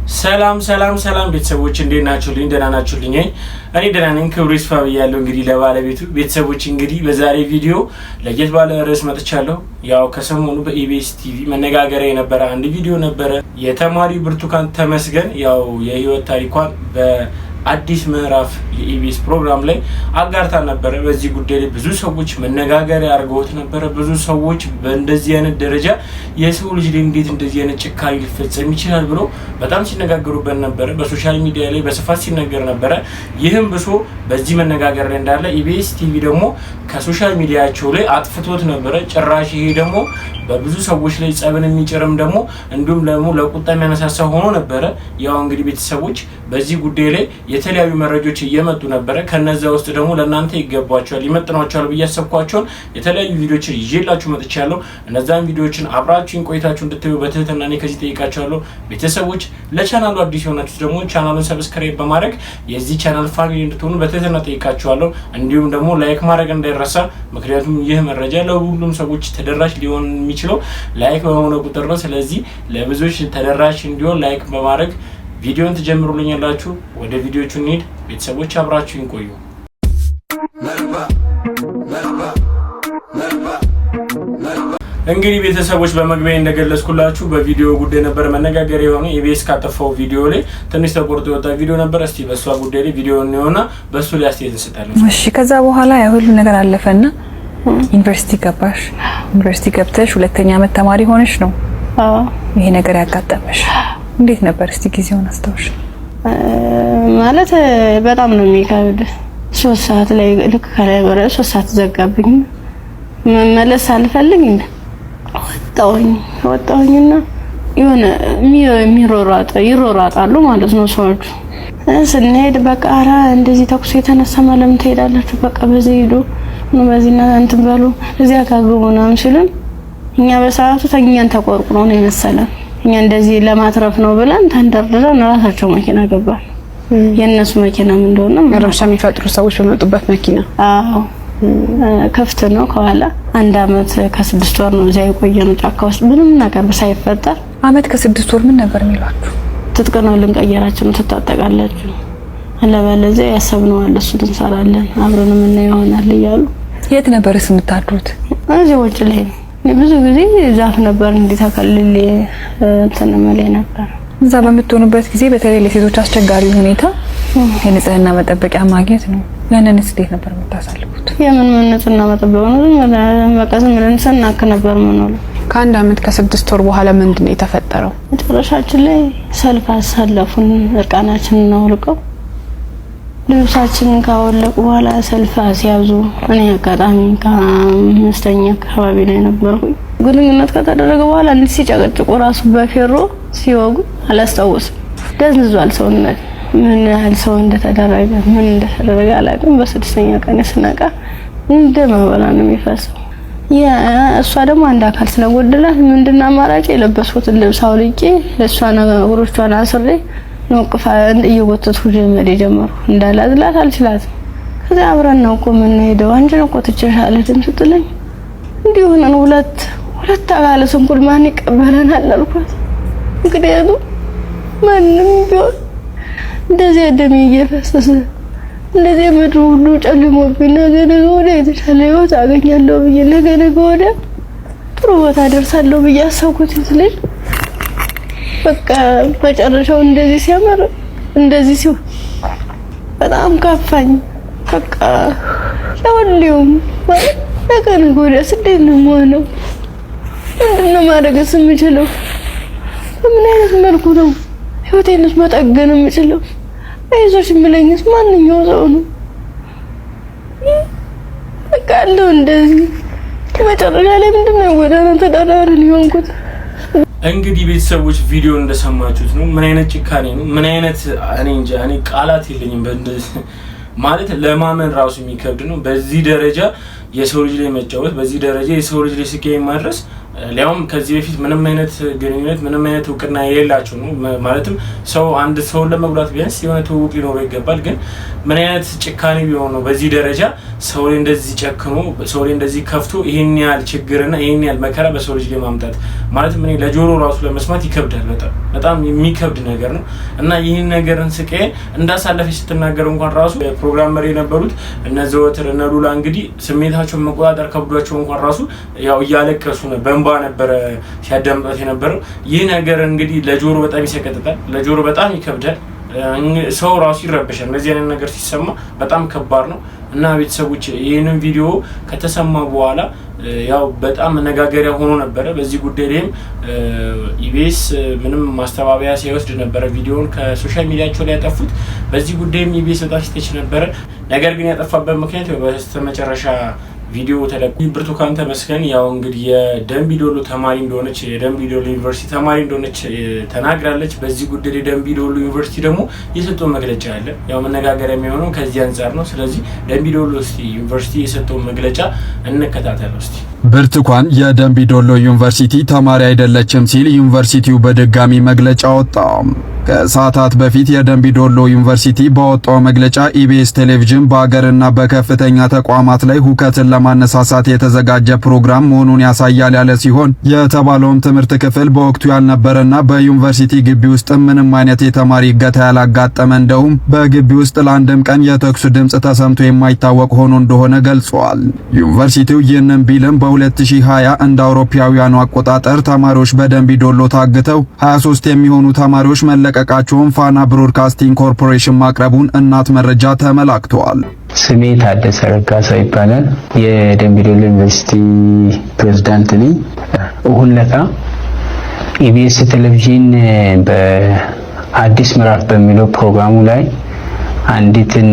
ሰላም ቤተሰቦች እንዴት ናችሁልኝ? ደህና ናችሁልኝ? እኔ ደህና ነኝ። ክብሩ ይስፋ ብያለሁ። እንግዲህ ለባለቤቱ ቤተሰቦች እንግዲህ በዛሬ ቪዲዮ ለየት ባለ ርዕስ መጥቻለሁ። ያው ከሰሞኑ በኢቢኤስ ቲቪ መነጋገሪያ የነበረ አንድ ቪዲዮ ነበረ። የተማሪ ብርቱካን ተመስገን ያው የህይወት ታሪኳን በአዲስ ምዕራፍ የኢቢኤስ ፕሮግራም ላይ አጋርታ ነበረ። በዚህ ጉዳይ ላይ ብዙ ሰዎች መነጋገሪያ አድርገውት ነበረ። ብዙ ሰዎች በእንደዚህ አይነት ደረጃ የሰው ልጅ ላይ እንዴት እንደዚህ አይነት ጭካኔ ሊፈጸም ይችላል ብሎ በጣም ሲነጋገሩበት ነበረ። በሶሻል ሚዲያ ላይ በስፋት ሲነገር ነበረ። ይህም ብሶ በዚህ መነጋገር ላይ እንዳለ ኢቢኤስ ቲቪ ደግሞ ከሶሻል ሚዲያቸው ላይ አጥፍቶት ነበረ። ጭራሽ ይሄ ደግሞ በብዙ ሰዎች ላይ ጸብን የሚጭርም ደግሞ እንዲሁም ደግሞ ለቁጣ የሚያነሳሳ ሆኖ ነበረ። ያው እንግዲህ ቤተሰቦች በዚህ ጉዳይ ላይ የተለያዩ መረጃዎች እየመጡ ነበረ። ከነዛ ውስጥ ደግሞ ለእናንተ ይገባቸዋል ይመጥኗቸዋል ብዬ ያሰብኳቸውን የተለያዩ ቪዲዮዎችን ይዤላችሁ መጥቻለሁ። እነዛን ቪዲዮዎችን አብራችሁን ቆይታችሁ እንድታዩ በትህትና እኔ ከዚህ ጠይቃችኋለሁ። ቤተሰቦች ለቻናሉ አዲስ የሆናችሁ ደግሞ ቻናሉን ሰብስክራይብ በማድረግ የዚህ ቻናል ፋሚሊ እንድትሆኑ በትህትና ጠይቃችኋለሁ። እንዲሁም ደግሞ ላይክ ማድረግ እንዳይረሳ፣ ምክንያቱም ይህ መረጃ ለሁሉም ሰዎች ተደራሽ ሊሆን የሚችለው ላይክ በሆነ ቁጥር ነው። ስለዚህ ለብዙዎች ተደራሽ እንዲሆን ላይክ በማድረግ ቪዲዮን ትጀምሩልኛላችሁ። ወደ ቪዲዮቹ እንሂድ። ቤተሰቦች አብራችሁን ቆዩ። እንግዲህ ቤተሰቦች በመግቢያ እንደገለጽኩላችሁ በቪዲዮ ጉዳይ ነበር መነጋገሪያ የሆነ ኢቢኤስ ካጠፋው ቪዲዮ ላይ ትንሽ ተቆርጦ የወጣ ቪዲዮ ነበር። እስቲ በሷ ጉዳይ ላይ ቪዲዮ ነውና በሱ ላይ አስተያየት እንሰጣለን። እሺ፣ ከዛ በኋላ ያ ሁሉ ነገር አለፈና ዩኒቨርሲቲ ገባሽ። ዩኒቨርሲቲ ገብተሽ ሁለተኛ ዓመት ተማሪ ሆነሽ ነው ይሄ ነገር ያጋጠመሽ። እንዴት ነበር? እስቲ ጊዜውን አስታውሽ። ማለት በጣም ነው የሚከብድ። 3 ሰዓት ላይ ልክ ከላይ ወረ 3 ሰዓት ዘጋብኝ። መመለስ አልፈልግ እንደ ወጣሁኝና የሆነ ይሮራጣሉ ማለት ነው ሰዎቹ። ስንሄድ በቃ ኧረ እንደዚህ ተኩስ የተነሳ ማለም ትሄዳላችሁ፣ በቃ በዚህ ሄዱ ነው በዚህና እንትን በሉ እዚያ ካገቡ ምናምን ሲሉን እኛ በሰዓቱ ተኛን ተቆርቁሮ ነው የመሰለን። እኛ እንደዚህ ለማትረፍ ነው ብለን ተንደርድረን ራሳቸው መኪና ገባን። የነሱ መኪና ምን እንደሆነ ረብሻ የሚፈጥሩ ሰዎች በመጡበት መኪና። አዎ ከፍት ነው ከኋላ። 1 አመት ከ6 ወር ነው እዚያ የቆየነው ጫካ ውስጥ ምንም ነገር ሳይፈጠር። አመት ከ6 ወር ምን ነበር የሚሏችሁ? ትጥቅ ነው ልንቀየራችሁ ነው ትታጠቃላችሁ፣ አለበለዚያ ያሰብነው አለ እሱን እንሰራለን አብረን ምን ይሆናል እያሉ። የት ነበርስ የምታድሩት? እዚህ ውጭ ላይ ነው። ብዙ ጊዜ ዛፍ ነበር እንዲተከልል እንትን ማለት ነበር። እዛ በምትሆኑበት ጊዜ በተለይ ለሴቶች አስቸጋሪ ሁኔታ የንጽህና መጠበቂያ ማግኘት ነው። ያንንስ እንዴት ነበር የምታሳልፉት? የምን ንጽህና መጠበቂያ ነው? መቀሰም ብለን ሰናክ ነበር ምንለው። ከ1 አመት ከ6 ወር በኋላ ምንድነው የተፈጠረው? መጨረሻችን ላይ ሰልፍ አሳለፉን። እርቃናችንን አውልቀው ልብሳችንን ካወለቁ በኋላ ሰልፍ አስያዙ። እኔ አጋጣሚ ከአምስተኛ አካባቢ ላይ ነበርኩኝ። ግንኙነት ከተደረገ በኋላ እንዴት ሲጨቀጭቁ ራሱ በፌሮ ሲወጉ አላስታውስም። ደንዝዟል ሰውነት። ምን ያህል ሰው እንደተደረገ ምን እንደተደረገ አላውቅም። በ6ኛ ቀን ስነቃ እንደ ማበላ ነው የሚፈሰው። እሷ ደግሞ አንድ አካል ስለጎደላት ምንድነው አማራጭ? የለበስኩትን ልብስ አውልቄ ለሷ ነገሮቿን አስሬ ነው ቅፋን እየወተቱ ጀመረ ጀመሩ። እንዳላዝላት አልችላትም። ከዛ አብረን ነው ምን ሄደው አንቺ ነው ቆጥቼሻለሁ ስትለኝ እንዲሁ ነው ሁለት አካለ ስንኩል ማን ይቀበለናል አልኳት። እንግዲህ ማንም ቢሆን እንደዚህ ደም እየፈሰሰ እንደዚህ ምድሩ ሁሉ ጨልሞብኝ ነገ ወዲያ የተሻለ ህይወት አገኛለሁ ብዬ ነገ ወዲያ ጥሩ ቦታ ደርሳለሁ ብዬ አሰብኩት ልጅ በቃ መጨረሻው እንደዚህ ሲያመር እንደዚህ ሲሆን በጣም ከፋኝ። በቃ ለሁሉም ነገ ወዲያ እንዴት ነው የምሆነው? ምንድነው ማድረግስ የምችለው? በምን አይነት መልኩ ነው ህይወቴንስ መጠገን የምችለው? አይዞሽ የምለኝስ ማንኛው ሰው ነው? በቃ አለው እንደዚህ መጨረሻ ላይ ምንድነው ጎዳና ተዳዳሪ ሊሆንኩት። እንግዲህ ቤተሰቦች ቪዲዮ እንደሰማችሁት ነው። ምን አይነት ጭካኔ ነው? ምን አይነት እኔ እንጃ፣ እኔ ቃላት የለኝም ማለት ለማመን ራሱ የሚከብድ ነው። በዚህ ደረጃ የሰው ልጅ ላይ መጫወት፣ በዚህ ደረጃ የሰው ልጅ ላይ ስቃይ ማድረስ ሊያውም ከዚህ በፊት ምንም አይነት ግንኙነት ምንም አይነት እውቅና የሌላቸው ነው። ማለትም ሰው አንድ ሰውን ለመጉዳት ቢያንስ የሆነ ትውውቅ ሊኖረው ይገባል። ግን ምን አይነት ጭካኔ ቢሆን ነው በዚህ ደረጃ ሰው ላይ እንደዚህ ጨክኖ ሰው ላይ እንደዚህ ከፍቶ ይሄን ያህል ችግርና ይሄን ያህል መከራ በሰው ልጅ ላይ ማምጣት ማለት ምን ለጆሮ ራሱ ለመስማት ይከብዳል። በጣም የሚከብድ ነገር ነው እና ይህን ነገርን ስቃይ እንዳሳለፈች ስትናገር እንኳን ራሱ ፕሮግራም መሪ የነበሩት እነ ዘወትር እነ ሉላ እንግዲህ ስሜታቸውን መቆጣጠር ከብዷቸው እንኳን ራሱ ያው እያለቀሱ ነው በእንባ ነበረ ሲያዳምጣት የነበረው። ይህ ነገር እንግዲህ ለጆሮ በጣም ይሰቀጥጣል፣ ለጆሮ በጣም ይከብዳል። ሰው ራሱ ይረበሻል። እንደዚህ አይነት ነገር ሲሰማ በጣም ከባድ ነው እና ቤተሰቦች ይህንን ቪዲዮ ከተሰማ በኋላ ያው በጣም መነጋገሪያ ሆኖ ነበረ። በዚህ ጉዳይ ላይም ኢቢኤስ ምንም ማስተባበያ ሳይወስድ ነበረ ቪዲዮውን ከሶሻል ሚዲያቸው ላይ ያጠፉት። በዚህ ጉዳይም ኢቢኤስ በጣም ሲተች ነበረ። ነገር ግን ያጠፋበት ምክንያት በስተመጨረሻ ቪዲዮ ተለቅ ብርቱካን ተመስገን ያው እንግዲህ የደምቢ ዶሎ ተማሪ እንደሆነች የደምቢ ዶሎ ዩኒቨርሲቲ ተማሪ እንደሆነች ተናግራለች። በዚህ ጉዳይ ላይ ደምቢ ዶሎ ዩኒቨርሲቲ ደግሞ የሰጠው መግለጫ አለ። ያው መነጋገሪያ የሚሆነው ከዚህ አንፃር ነው። ስለዚህ ደምቢ ዶሎ ዩኒቨርሲቲ የሰጠው መግለጫ እንከታተለው እስቲ። ብርቱካን የደምቢ ዶሎ ዩኒቨርሲቲ ተማሪ አይደለችም ሲል ዩኒቨርሲቲው በድጋሚ መግለጫ ወጣ። ከሰዓታት በፊት የደምቢ ዶሎ ዩኒቨርሲቲ ባወጣው መግለጫ ኢቢኤስ ቴሌቪዥን በአገርና በከፍተኛ ተቋማት ላይ ሁከትን ለማነሳሳት የተዘጋጀ ፕሮግራም መሆኑን ያሳያል ያለ ሲሆን የተባለውን ትምህርት ክፍል በወቅቱ ያልነበረና በዩኒቨርሲቲ ግቢ ውስጥ ምንም አይነት የተማሪ እገታ ያላጋጠመ እንደውም በግቢ ውስጥ ለአንድም ቀን የተኩስ ድምጽ ተሰምቶ የማይታወቅ ሆኖ እንደሆነ ገልጿል። ዩኒቨርሲቲው ይህንን ቢልም በ2020 እንደ አውሮፓውያኑ አቆጣጠር ተማሪዎች በደምቢ ዶሎ ታግተው 23 የሚሆኑ ተማሪዎች መለቀቃቸውን ፋና ብሮድካስቲንግ ኮርፖሬሽን ማቅረቡን እናት መረጃ ተመላክቷል። ስሜ ታደሰ ረጋሳ ይባላል። የደምቢ ዶሎ ዩኒቨርሲቲ ፕሬዝዳንት ነኝ። እሁድ ዕለት ኢቢኤስ ቴሌቪዥን በአዲስ ምዕራፍ በሚለው ፕሮግራሙ ላይ አንዲትን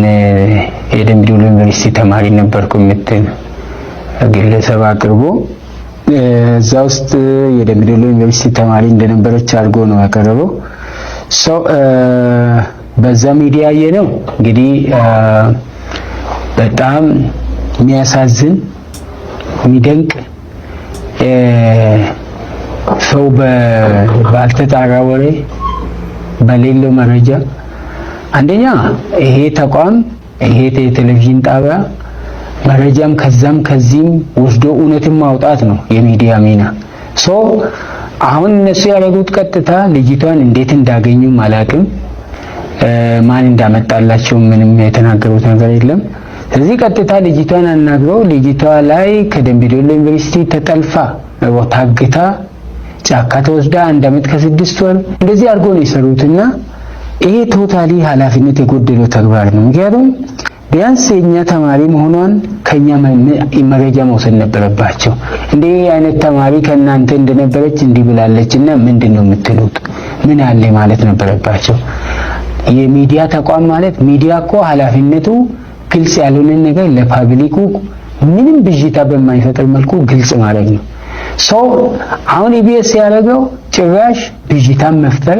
የደምቢ ዶሎ ዩኒቨርሲቲ ተማሪ ነበርኩ የምትል ግለሰብ አቅርቦ እዛ ውስጥ የደምቢ ዶሎ ዩኒቨርሲቲ ተማሪ እንደነበረች አድርጎ ነው ያቀረበው። በዛ ሚዲያ የነው እንግዲህ በጣም የሚያሳዝን የሚደንቅ ሰው ባልተጣራ ወሬ በሌለው መረጃ አንደኛ ይሄ ተቋም ይሄ ቴሌቪዥን ጣቢያ መረጃም ከዛም ከዚህም ወስዶ እውነትን ማውጣት ነው የሚዲያ ሚና። አሁን እነሱ ያደረጉት ቀጥታ ልጅቷን እንዴት እንዳገኙ ማላቅም ማን እንዳመጣላቸው ምንም የተናገሩት ነገር የለም። ስለዚህ ቀጥታ ልጅቷን አናግረው ልጅቷ ላይ ከደምቢ ዶሎ ዩኒቨርሲቲ ተጠልፋ ታግታ ጫካ ተወስዳ 1 ዓመት ከ6 ወር እንደዚህ አድርጎ ነው የሰሩትና ይሄ ቶታሊ ኃላፊነት የጎደለው ተግባር ነው። ምክንያቱም ቢያንስ የኛ ተማሪ መሆኗን ከኛ መረጃ መውሰድ ነበረባቸው። እንዴ አይነት ተማሪ ከናንተ እንደነበረች እንዲህ ብላለችና ምንድነው የምትሉት ምን አለ ማለት ነበረባቸው። የሚዲያ ተቋም ማለት ሚዲያ እኮ ኃላፊነቱ ግልጽ ያልሆነ ነገር ለፓብሊኩ ምንም ብዥታ በማይፈጥር መልኩ ግልጽ ማድረግ ነው። አሁን ኢቢኤስ ያደረገው ጭራሽ ብዥታን መፍጠር፣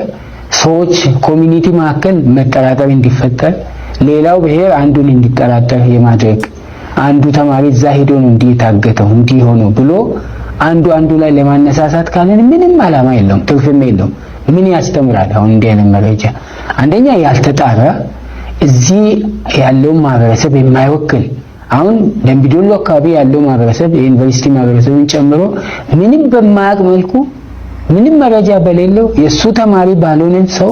ሰዎች ኮሚኒቲ መካከል መጠራጠር እንዲፈጠር፣ ሌላው ብሔር አንዱን እንዲጠራጠር የማድረግ አንዱ ተማሪ እዛ ሄዶ ነው እንዲታገተው እንዲሆኑ ብሎ አንዱ ላይ ለማነሳሳት ካለን ምንም ዓላማ የለውም፣ ትርፍም የለውም። ምን ያስተምራል? አሁን እንዲህ አይነት መረጃ አንደኛ ያልተጣራ እዚህ ያለው ማህበረሰብ የማይወክል አሁን ደምቢ ዶሎ አካባቢ ያለው ማህበረሰብ የዩኒቨርሲቲ ማህበረሰብን ጨምሮ ምንም በማያውቅ መልኩ ምንም መረጃ በሌለው የሱ ተማሪ ባልሆነ ሰው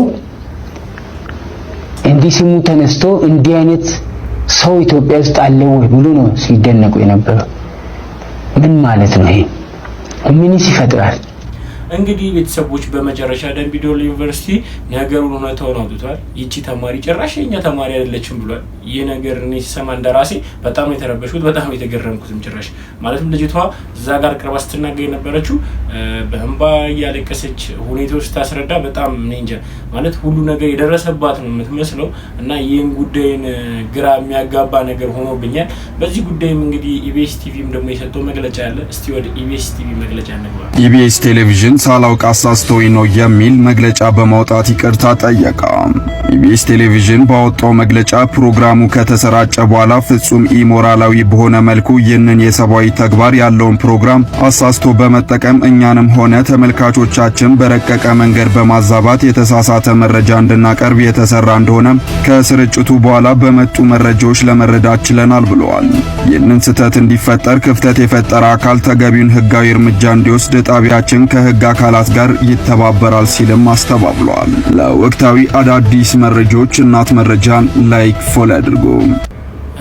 እንዲህ ስሙ ተነስቶ እንዲህ አይነት ሰው ኢትዮጵያ ውስጥ አለ ወይ ብሎ ነው ሲደነቁ የነበረው። ምን ማለት ነው ይሄ? ምንስ ይፈጥራል? እንግዲህ ቤተሰቦች በመጨረሻ ደምቢ ዶሎ ዩኒቨርሲቲ ነገሩን እውነታውን አውጥቷል። ይቺ ተማሪ ጭራሽ የኛ ተማሪ አይደለችም ብሏል። ይህ ነገር እኔ ሲሰማ እንደራሴ በጣም ነው የተረበሽኩት፣ በጣም ነው የተገረምኩትም። ጭራሽ ማለትም ልጅቷ እዛ ጋር ቅርባ ስትናገር የነበረችው በእንባ እያለቀሰች ሁኔታው ስታስረዳ በጣም እኔ እንጃ ማለት ሁሉ ነገር የደረሰባት ነው የምትመስለው እና ይህን ጉዳይን ግራ የሚያጋባ ነገር ሆኖብኛል። በዚህ ጉዳይም እንግዲህ ኢቢኤስ ቲቪም ደግሞ የሰጠው መግለጫ አለ። እስቲ ወደ ኢቢኤስ ቲቪ መግለጫ እንግባ። ኢቢኤስ ቴሌቪዥን ሳላውቅ አሳስቶኝ ነው የሚል መግለጫ በማውጣት ይቅርታ ጠየቀ። ኢቢኤስ ቴሌቪዥን ባወጣው መግለጫ ፕሮግራሙ ከተሰራጨ በኋላ ፍጹም ኢሞራላዊ በሆነ መልኩ ይህንን የሰብአዊ ተግባር ያለውን ፕሮግራም አሳስቶ በመጠቀም እኛንም ሆነ ተመልካቾቻችን በረቀቀ መንገድ በማዛባት የተሳሳተ መረጃ እንድናቀርብ የተሰራ እንደሆነ ከስርጭቱ በኋላ በመጡ መረጃዎች ለመረዳት ችለናል ብለዋል። ይህንን ስህተት እንዲፈጠር ክፍተት የፈጠረ አካል ተገቢውን ሕጋዊ እርምጃ እንዲወስድ ጣቢያችን ከሕግ አካላት ጋር ይተባበራል ሲልም አስተባብሏል። ለወቅታዊ አዳዲስ መረጃዎች እናት መረጃን ላይክ ፎሎ አድርጉ።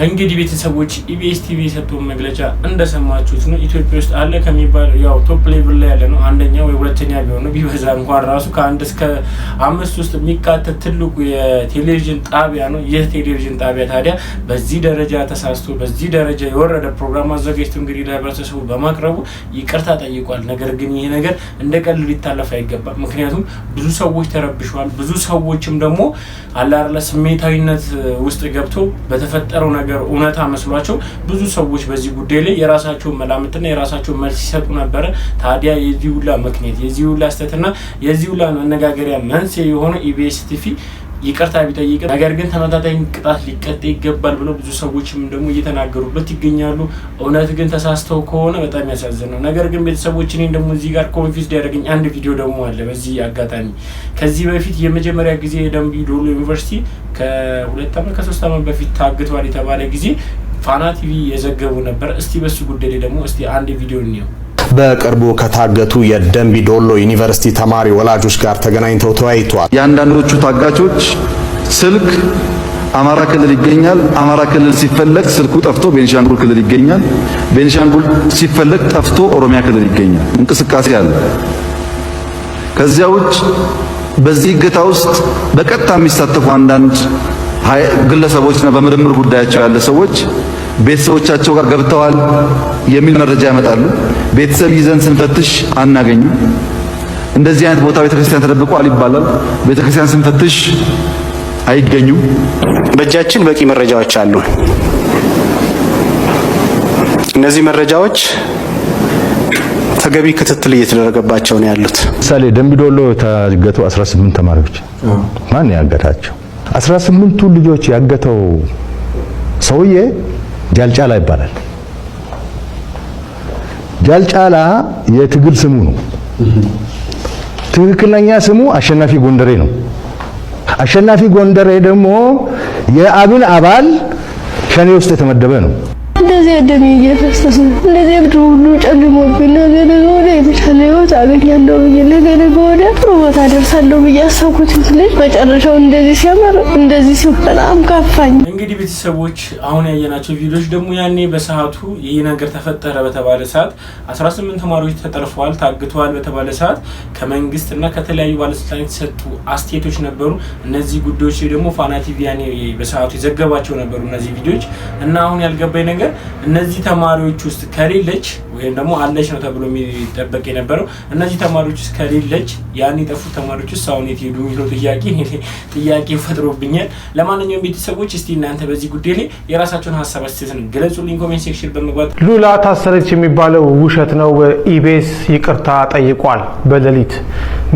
እንግዲህ ቤተሰቦች ኢቢኤስ ቲቪ የሰጠውን መግለጫ እንደሰማችሁት ነው። ኢትዮጵያ ውስጥ አለ ከሚባል ያው ቶፕ ሌቭል ላይ ያለ ነው። አንደኛ ወይ ሁለተኛ ቢሆን ነው ቢበዛ እንኳን ራሱ ከ1 እስከ 5 ውስጥ የሚካተት ትልቁ የቴሌቪዥን ጣቢያ ነው። ይህ ቴሌቪዥን ጣቢያ ታዲያ በዚህ ደረጃ ተሳስቶ በዚህ ደረጃ የወረደ ፕሮግራም አዘጋጅቶ እንግዲህ ለህብረተሰቡ በማቅረቡ ይቅርታ ጠይቋል። ነገር ግን ይሄ ነገር እንደ ቀልድ ሊታለፍ አይገባም። ምክንያቱም ብዙ ሰዎች ተረብሸዋል። ብዙ ሰዎችም ደግሞ አላርለ ስሜታዊነት ውስጥ ገብቶ በተፈጠረው ነገር እውነታ መስሏቸው ብዙ ሰዎች በዚህ ጉዳይ ላይ የራሳቸውን መላምትና የራሳቸውን መልስ ሲሰጡ ነበር። ታዲያ የዚህ ሁላ ምክንያት የዚህ ሁላ ስተትና የዚህ ሁላ መነጋገሪያ መንስኤ የሆነ ኢቢኤስ ቲቪ ይቅርታ ቢጠይቅ ነገር ግን ተመጣጣኝ ቅጣት ሊቀጣ ይገባል ብለው ብዙ ሰዎችም ደግሞ እየተናገሩበት ይገኛሉ። እውነት ግን ተሳስተው ከሆነ በጣም ያሳዝነው። ነገር ግን ቤተሰቦች እኔ ደግሞ እዚህ ጋር ኮንፊውዝድ ያደረገኝ አንድ ቪዲዮ ደግሞ አለ። በዚህ አጋጣሚ ከዚህ በፊት የመጀመሪያ ጊዜ የደምቢ ዶሎ ዩኒቨርሲቲ ከ2 ዓመት ከ3 ዓመት በፊት ታግቷል የተባለ ጊዜ ፋና ቲቪ የዘገቡ ነበር። እስቲ በሱ ጉዳይ ደግሞ እስቲ አንድ ቪዲዮ እንየው። በቅርቡ ከታገቱ የደምቢ ዶሎ ዩኒቨርሲቲ ተማሪ ወላጆች ጋር ተገናኝተው ተወያይተዋል። የአንዳንዶቹ ታጋቾች ስልክ አማራ ክልል ይገኛል። አማራ ክልል ሲፈለግ ስልኩ ጠፍቶ ቤኒሻንጉል ክልል ይገኛል። ቤኒሻንጉል ሲፈለግ ጠፍቶ ኦሮሚያ ክልል ይገኛል። እንቅስቃሴ አለ። ከዚያ ውጭ በዚህ እገታ ውስጥ በቀጥታ የሚሳተፉ አንዳንድ ግለሰቦችና በምርምር ጉዳያቸው ያለ ሰዎች ቤተሰቦቻቸው ጋር ገብተዋል የሚል መረጃ ያመጣሉ። ቤተሰብ ይዘን ስንፈትሽ አናገኝም። እንደዚህ አይነት ቦታ ቤተክርስቲያን ተደብቋል ይባላል። ቤተክርስቲያን ስንፈትሽ አይገኙም። በእጃችን በቂ መረጃዎች አሉ። እነዚህ መረጃዎች ተገቢ ክትትል እየተደረገባቸው ነው ያሉት። ምሳሌ ደምቢ ዶሎ የታገቱ 18 ተማሪዎች ማን ያገታቸው? 18ቱ ልጆች ያገተው ሰውዬ ጃልጫላ ይባላል። ጃልጫላ የትግል ስሙ ነው። ትክክለኛ ስሙ አሸናፊ ጎንደሬ ነው። አሸናፊ ጎንደሬ ደግሞ የአብን አባል ሸኔ ውስጥ የተመደበ ነው። እንደዚህ ደም እየፈሰሰ እንደዚህ ብቻ ሁሉ ጨልሞብኝ ነገ ወደ የተሻለ ህይወት አገኛለሁ ብዬ ነገ ወደ ጥሩ ቦታ ደርሳለሁ ብዬ አሰብኩት ልጅ መጨረሻው እንደዚህ ሲያመር እንደዚህ ሲሆን በጣም ከፋኝ። እንግዲህ ቤተሰቦች አሁን ያየናቸው ቪዲዮዎች ደግሞ ያኔ በሰዓቱ ይህ ነገር ተፈጠረ በተባለ ሰዓት 18 ተማሪዎች ተጠልፈዋል ታግተዋል በተባለ ሰዓት ከመንግስትና ከተለያዩ ባለስልጣናት የተሰጡ አስተያየቶች ነበሩ። እነዚህ ጉዳዮች ደግሞ ፋና ቲቪ ያኔ በሰዓቱ የዘገባቸው ነበሩ እነዚህ ቪዲዮዎች እና አሁን ያልገባኝ ነገር እነዚህ ተማሪዎች ውስጥ ከሌለች ወይም ደግሞ አለች ነው ተብሎ የሚጠበቅ የነበረው እነዚህ ተማሪዎች ውስጥ ከሌለች ያን የጠፉ ተማሪዎች ውስጥ አሁን የት ሄዱ የሚለው ጥያቄ ፈጥሮብኛል። ለማንኛውም ቤተሰቦች እስቲ እናንተ በዚህ ጉዳይ ላይ የራሳችሁን ሀሳብ አስተያየትን ገለጹልኝ ኮሜንት ሴክሽን በመግባት። ሉላ ታሰረች የሚባለው ውሸት ነው። ኢቢኤስ ይቅርታ ጠይቋል በሌሊት።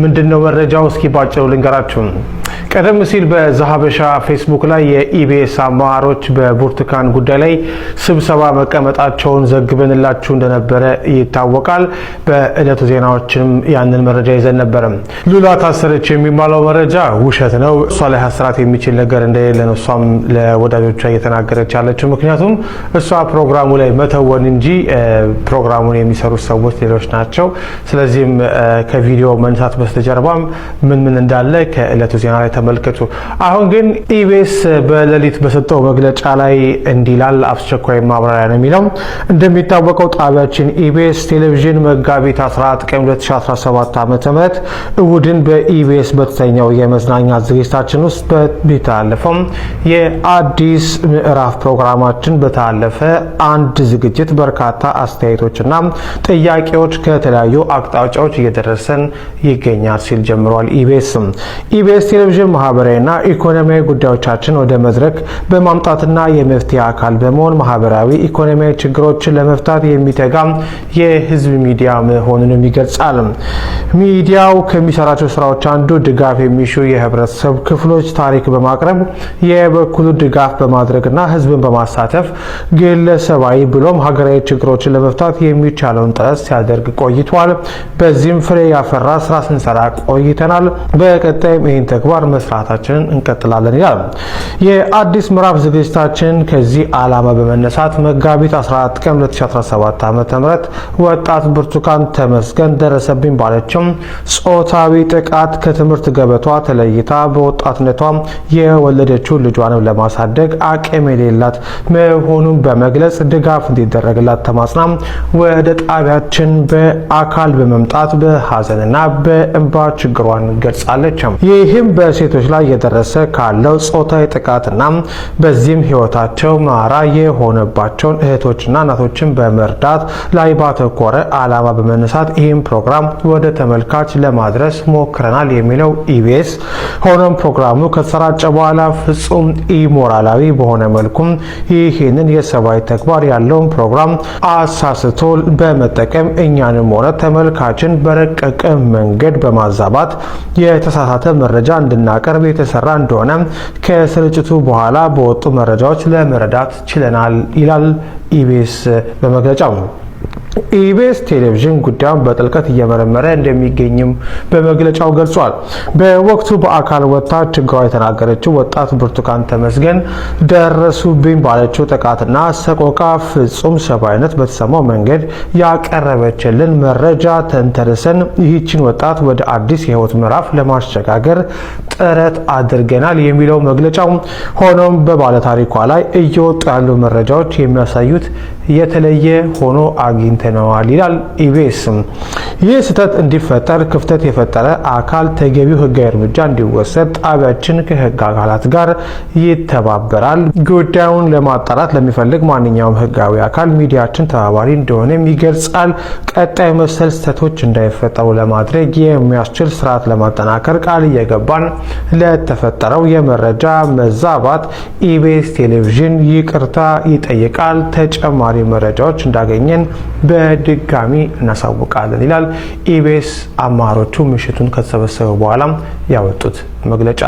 ምንድነው መረጃው? እስኪ ባጭሩ ልንገራችሁ። ቀደም ሲል በዛሀበሻ ፌስቡክ ላይ የኢቢኤስ አመራሮች በብርቱካን ጉዳይ ላይ ስብሰባ መቀመጣቸውን ዘግበንላችሁ እንደነበረ ይታወቃል። በእለቱ ዜናዎችንም ያንን መረጃ ይዘን ነበር። ሉላ ታሰረች የሚባለው መረጃ ውሸት ነው። እሷ ላይ ሀስራት የሚችል ነገር እንደሌለ ነው እሷም ለወዳጆቿ እየተናገረች ያለችው። ምክንያቱም እሷ ፕሮግራሙ ላይ መተወን እንጂ ፕሮግራሙን የሚሰሩት ሰዎች ሌሎች ናቸው። ስለዚህም ከቪዲዮ መንሳት በስተጀርባም ምን እንዳለ ከእለቱ ዜና ላይ ተመልከቱ። አሁን ግን ኢቢኤስ በሌሊት በሰጠው መግለጫ ላይ እንዲላል አስቸኳይ ማብራሪያ ነው የሚለው። እንደሚታወቀው ጣቢያችን ኢቢኤስ ቴሌቪዥን መጋቢት 14 ቀን 2017 ዓ.ም እሁድን በኢቢኤስ በተሰኘው የመዝናኛ ዝግጅታችን ውስጥ በሚተላለፈው የአዲስ ምዕራፍ ፕሮግራማችን በተላለፈ አንድ ዝግጅት በርካታ አስተያየቶችና ጥያቄዎች ከተለያዩ አቅጣጫዎች እየደረሰን ይገኛል ሲል ጀምሯል። ኢቢኤስ ቴሌቪዥን ቴሌቪዥን ማህበራዊና ኢኮኖሚያዊ ጉዳዮቻችን ወደ መድረክ በማምጣትና የመፍትሄ አካል በመሆን ማህበራዊ ኢኮኖሚያዊ ችግሮችን ለመፍታት የሚተጋ የህዝብ ሚዲያ መሆኑንም ይገልጻል። ሚዲያው ከሚሰራቸው ስራዎች አንዱ ድጋፍ የሚሹ የህብረተሰብ ክፍሎች ታሪክ በማቅረብ የበኩሉ ድጋፍ በማድረግና ህዝብን በማሳተፍ ግለሰባዊ ብሎም ሀገራዊ ችግሮችን ለመፍታት የሚቻለውን ጥረት ሲያደርግ ቆይቷል። በዚህም ፍሬ ያፈራ ስራ ስንሰራ ቆይተናል። በቀጣይም ይህን ተግባር መስራታችንን እንቀጥላለን ይላል። የአዲስ ምዕራፍ ዝግጅታችን ከዚህ ዓላማ በመነሳት መጋቢት 14 ቀን 2017 ዓ.ም ወጣት ብርቱካን ተመስገን ደረሰብኝ ባለችው ጾታዊ ጥቃት ከትምህርት ገበቷ ተለይታ በወጣትነቷ የወለደችው ልጇንም ለማሳደግ አቅም የሌላት መሆኑን በመግለጽ ድጋፍ እንዲደረግላት ተማጽና ወደ ጣቢያችን በአካል በመምጣት በሀዘንና በእንባ ችግሯን ገልጻለች። ይህም በሴቶች ላይ የደረሰ ካለው ጾታዊ ጥቃትና በዚህም ህይወታቸው መራራ የሆነባቸውን እህቶችና እናቶችን በመርዳት ላይ ባተኮረ ዓላማ በመነሳት ይህም ፕሮግራም ወደ ተመልካች ለማድረስ ሞክረናል የሚለው ኢቢኤስ፣ ሆኖም ፕሮግራሙ ከተሰራጨ በኋላ ፍጹም ኢሞራላዊ በሆነ መልኩ ይህንን የሰብአዊ ተግባር ያለውን ፕሮግራም አሳስቶ በመጠቀም እኛንም ሆነ ተመልካችን በረቀቀ መንገድ በማዛባት የተሳሳተ መረጃ እንድናቀርብ የተሰራ እንደሆነ ከስርጭቱ በኋላ በወጡ መረጃዎች ለመረዳት ችለናል ይላል ኢቢኤስ በመግለጫው። ኢቢኤስ ቴሌቪዥን ጉዳዩን በጥልቀት እየመረመረ እንደሚገኝም በመግለጫው ገልጿል። በወቅቱ በአካል ወጥታ ችግሯ የተናገረችው ወጣት ብርቱካን ተመስገን ደረሱብኝ ባለችው ጥቃትና ሰቆቃ ፍጹም ሰብአዊነት በተሰማው መንገድ ያቀረበችልን መረጃ ተንተርሰን ይህችን ወጣት ወደ አዲስ የህይወት ምዕራፍ ለማሸጋገር ጥረት አድርገናል የሚለው መግለጫው፣ ሆኖም በባለታሪኳ ላይ እየወጡ ያሉ መረጃዎች የሚያሳዩት የተለየ ሆኖ አግኝተነዋል ይላል ኢቢኤስ። ይህ ስህተት እንዲፈጠር ክፍተት የፈጠረ አካል ተገቢው ህጋዊ እርምጃ እንዲወሰድ ጣቢያችን ከህግ አካላት ጋር ይተባበራል። ጉዳዩን ለማጣራት ለሚፈልግ ማንኛውም ህጋዊ አካል ሚዲያችን ተባባሪ እንደሆነም ይገልጻል። ቀጣይ መሰል ስህተቶች እንዳይፈጠሩ ለማድረግ የሚያስችል ስርዓት ለማጠናከር ቃል እየገባን ለተፈጠረው የመረጃ መዛባት ኢቢኤስ ቴሌቪዥን ይቅርታ ይጠይቃል። ተጨማሪ መረጃዎች እንዳገኘን በድጋሚ እናሳውቃለን ይላል ኢቢኤስ አማሮቹ ምሽቱን ከተሰበሰበ በኋላ ያወጡት መግለጫ።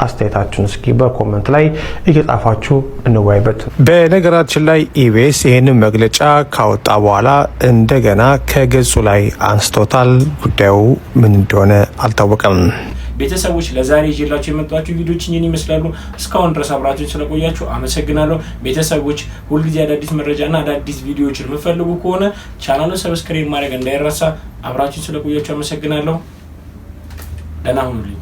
አስተያየታችሁን እስኪ በኮሜንት ላይ እየጻፋችሁ እንወያይበት። በነገራችን ላይ ኢቢኤስ ይህንን መግለጫ ካወጣ በኋላ እንደገና ከገጹ ላይ አንስቶታል። ጉዳዩ ምን እንደሆነ አልታወቀም። ቤተሰቦች ለዛሬ ይዤላችሁ የመጣችሁ ቪዲዮዎች እኚህን ይመስላሉ። እስካሁን ድረስ አብራችሁን ስለቆያችሁ አመሰግናለሁ። ቤተሰቦች ሁልጊዜ አዳዲስ መረጃና አዳዲስ ቪዲዮዎችን የምትፈልጉ ከሆነ ቻናሉን ሰብስክራይብ ማድረግ እንዳይረሳ። አብራችሁን ስለቆያችሁ አመሰግናለሁ። ደህና ሁኑልኝ።